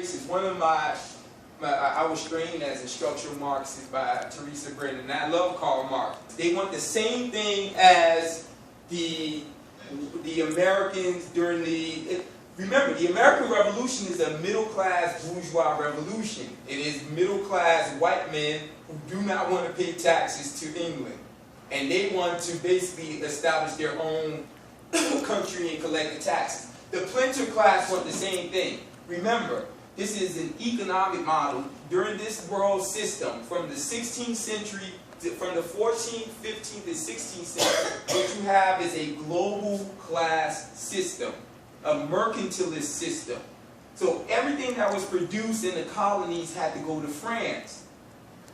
races. One of I was trained as a structural Marxist by Teresa Brennan, and I love Karl Marx. They want the same thing as the Americans during remember, the American Revolution is a middle-class bourgeois revolution. It is middle-class white men who do not want to pay taxes to England. And they want to basically establish their own country and collect the taxes. The planter class want the same thing. Remember, this is an economic model during this world system from the 16th century, from the 14th, 15th, and 16th century. What you have is a global class system, a mercantilist system. So everything that was produced in the colonies had to go to France.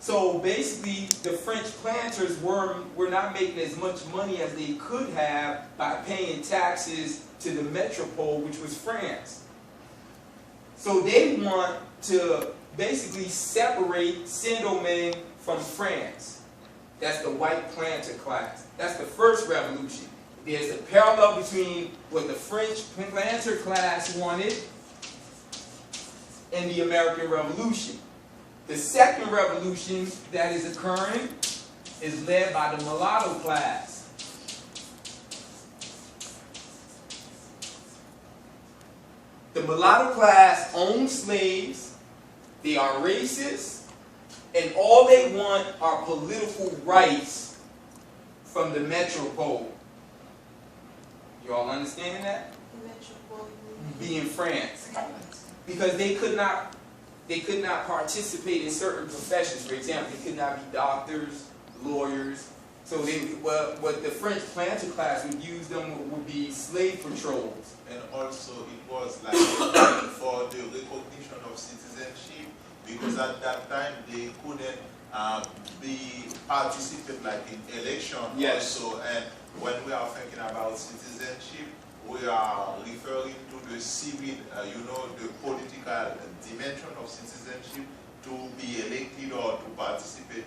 So basically, the French planters were not making as much money as they could have by paying taxes to the metropole, which was France. So they want to basically separate Saint-Domingue from France. That's the white planter class. That's the first revolution. There's a parallel between what the French planter class wanted and the American Revolution. The second revolution that is occurring is led by the mulatto class. The mulatto class owns slaves, they are racist, and all they want are political rights from the metropole. You all understand that? The metropole being France. Because they could not participate in certain professions. For example, they could not be doctors, lawyers. So what the French planter class would use them would be slave patrols. And also it was like for the recognition of citizenship, because at that time they couldn't participate like in election. Yes. Also, and when we are thinking about citizenship, we are referring to the civil, the political dimension of citizenship, to be elected or to participate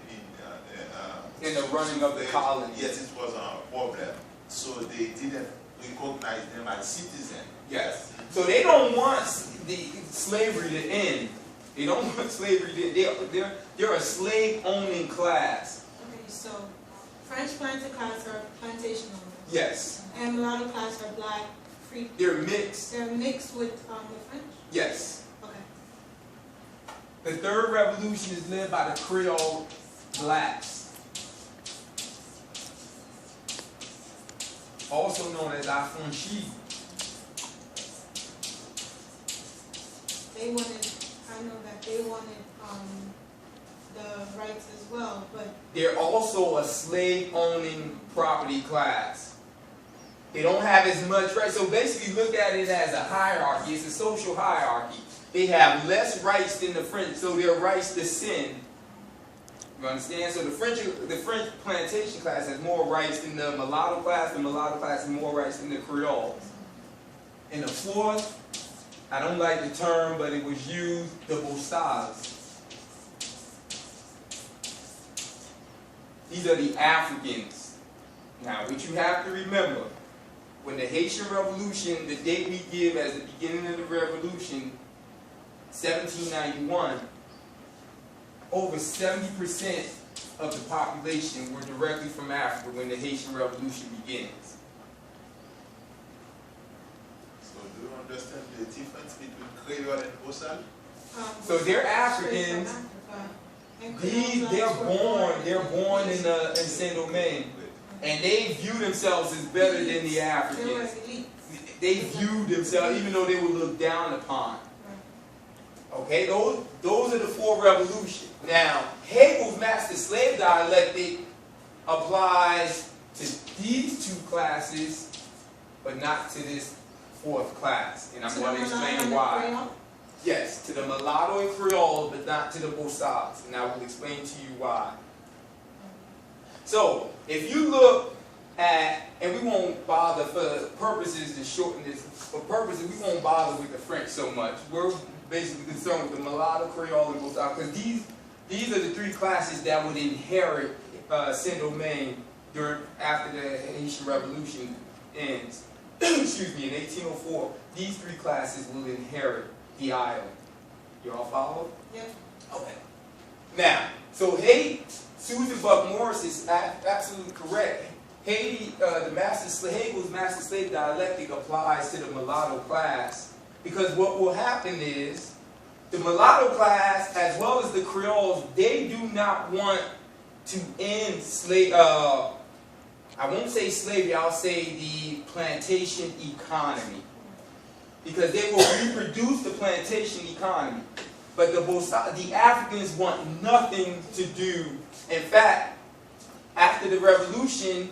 in the running of the colony. Yes, it was a problem. So they didn't recognize them as citizens. Yes. So they don't want the slavery to end. They don't want slavery to end. They're a slave-owning class. Okay, so French planter class are plantation owners. Yes. And mulatto class are black, free. They're mixed. They're mixed with the French? Yes. Okay. The third revolution is led by the Creole blacks, also known as affranchis. They wanted, I know that they wanted the rights as well, but They're also a slave-owning property class. They don't have as much rights. So basically look at it as a hierarchy. It's a social hierarchy. They have less rights than the French, so their rights descend. You understand? So the French plantation class has more rights than the mulatto class. The mulatto class has more rights than the Creoles. And the fourth, I don't like the term, but it was used, the bois. These are the Africans. Now, what you have to remember, when the Haitian Revolution, the date we give as the beginning of the revolution, 1791, over 70% of the population were directly from Africa when the Haitian Revolution begins. So do you understand the difference between Creole and Bossal? So they're Africans. They're born in Saint-Domingue, and they view themselves as better than the Africans. They view themselves, even though they were looked down upon. Okay, those are the four revolutions. Now, Hegel's master slave dialectic applies to these two classes, but not to this fourth class. And I'm going to explain why. Yes, to the mulatto and Creole, but not to the bois. And I will explain to you why. So, if you look at, and we won't bother for purposes to shorten this, for purposes we won't bother with the French so much. We're basically concerned with the mulatto, Creole, and bois, because these are the three classes that would inherit Saint-Domingue after the Haitian Revolution ends. Excuse me, in 1804, these three classes will inherit the island. You all follow? Yep. Okay. Now, so Haiti, Susan Buck Morris is absolutely correct. Haiti, Hegel's master slave dialectic applies to the mulatto class, because what will happen is the mulatto class, as well as the Creoles, they do not want to end slave. I won't say slavery. I'll say the plantation economy, because they will reproduce the plantation economy. But the Africans want nothing to do. In fact, after the revolution,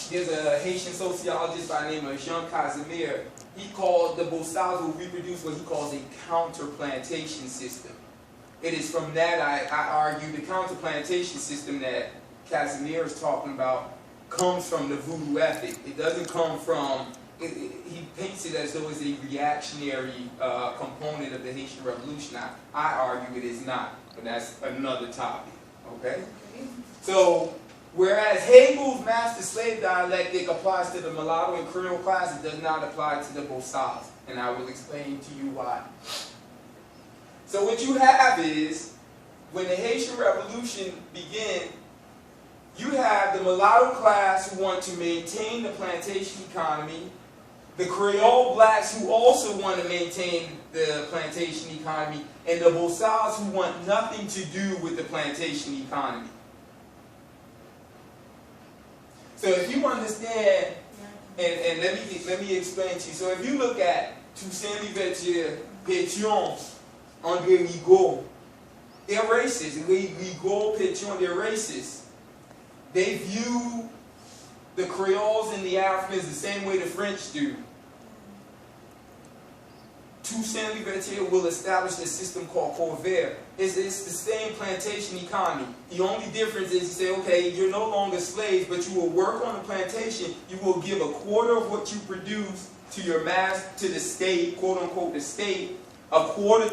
there's a Haitian sociologist by the name of Jean Casimir. He called the Boissage will reproduce what he calls a counter-plantation system. It is from that I argue the counter-plantation system that Casimir is talking about comes from the voodoo ethic. It doesn't come from, he paints it as though it's a reactionary component of the Haitian Revolution. I argue it is not, but that's another topic, okay? So, whereas Hegel's master slave dialectic applies to the mulatto and Creole class, it does not apply to the Boissage, and I will explain to you why. So what you have is, when the Haitian Revolution began, you have the mulatto class who want to maintain the plantation economy, the Creole blacks who also want to maintain the plantation economy, and the Boissage who want nothing to do with the plantation economy. So if you understand, and let me explain to you. So if you look at Toussaint Louverture, Pétion, André Rigaud, they're racist. Rigaud, Pétion, they're racist. They view the Creoles and the Africans the same way the French do. Toussaint Louverture will establish a system called corvée. It's the same plantation economy. The only difference is you say, okay, you're no longer slaves, but you will work on the plantation. You will give a quarter of what you produce to your to the state, quote unquote, the state, a quarter